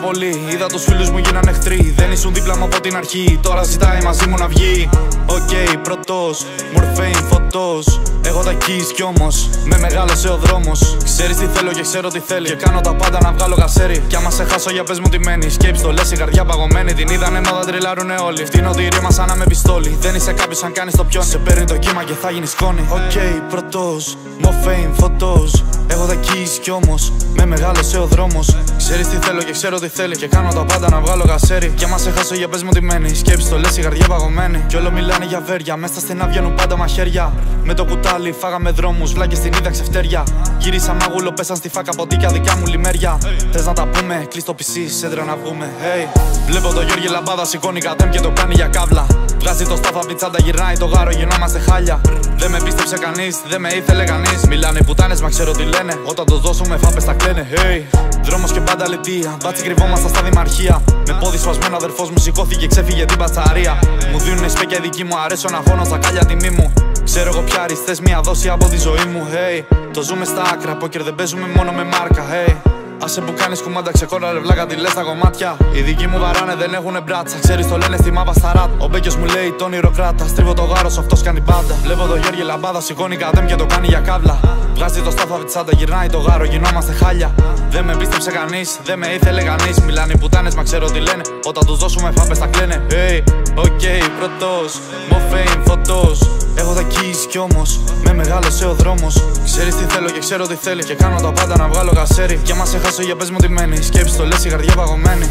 πολύ. Είδα τους φίλους μου γίνανε εχθροί. Δεν ήσουν δίπλα μου από την αρχή. Τώρα ζητάει μαζί μου να βγει. Οκ, πρωτός, μορφέιν φωτός. Εγώ τα keys κι όμως με μεγάλωσε ο δρόμος. Ξέρεις τι θέλω και ξέρω τι θέλει. Και κάνω τα πάντα να βγάλω γασέρι. Κι άμα σε χάσω για πες μου τι μένει. Σκέψη το λες η καρδιά παγωμένη. Την είδανε μα θα τριλάρουνε όλοι. Φτύνω τη ρήμα σαν να με πιστόλι. Δεν είσαι κάποιος αν κάνεις το πιόνι. Σε παίρνει το κύμα και θα γίνει σκόνη. Οκ, πρωτός, μορφέιν φωτός. Έχω τα keys κι όμως με μεγάλωσε ο δρόμος. Ξέρεις τι θέλω και ξέρω τι θέλει. Και κάνω τα πάντα να βγάλω γασέρι. Κι άμα σε χάσω για πες μου τι μένει. Σκέψη το λες η καρδιά παγωμένη. Κι όλο μιλάνε για βέρια. Μέσα στα στενά βγαίνουν πάντα μαχαίρια. Με το κουτάλι φάγαμε δρόμους. Βλάκες την είδα ξεφτέρια. Γύρισα μάγουλο, πέσαν στη φάκα ποντίκια δικά μου λιμέρια. Θες να τα πούμε, κλείς το PC, σέντρα να βγούμε. Hey. Βλέπω το Γιώργη Λαμπάδα σηκώνει κατέμ και το κάνει για κάβλα. Βγάζει το στάφα πιτσάντα, γυρνάει το γάρο, γινόμαστε χάλια. Δεν με πίστεψε κανείς, δεν με ήθελε κανείς. Μιλάνε οι πουτάνες, μα ξέρω τι λένε. Όταν το δώσουμε, φάπες τα κλαίνε. Hey. Δρόμος και πάντα λιτία, μπάτσι κρυβόμαστε στα δημαρχία. Με πόδι σπασμένο αδερφός μου σηκώθηκε, ξέφυγε την πατσαρία. Μου δίνουνε σπέκια δική μου, αρέσω να χώνω τσακάλια τιμή μου. Ξέρω εγώ πια αριστές μία δόση από τη ζωή μου. Hey. Το ζούμε στα άκρα, πόκερ δεν παίζουμε μόνο με μάρκα. Hey. Άσε που κάνεις κουμάντα, ξεκόρα ρε βλάκα, τι λες στα κομμάτια. Οι δικοί μου βαράνε, δεν έχουνε μπράτσα. Ξέρεις το λένε στη μάπα στα ράτ. Ο Μπέκιος μου λέει τον ηροκράτα. Στρίβω το γάρος, αυτός κάνει πάντα. Βλέπω το Γιώργη Λαμπάδα, σηκώνει κατέμ και το κάνει για κάβλα. Βγάζει το στάφα πιτσάντα, γυρνάει το γάρο, γινόμαστε χάλια. Δεν με πίστεψε κανείς, δεν με ήθελε κανείς. Μιλάνε οι πουτάνες, μα ξέρω τι λένε. Όταν τους δώσουμε φάπες τα κλαίνε. Hey, οκ, πρωτός, μορφέιν φωτός. Έχω τα keys κι όμως με μεγάλωσε ο δρόμος. Ξέρεις τι θέλω και ξέρω τι θέλει. Και κάνω τα πάντα να βγάλω γασέρι. Κι άμα σε χάσω για πες μου τι μένει. Σκέψη το λες η καρδιά παγωμένη.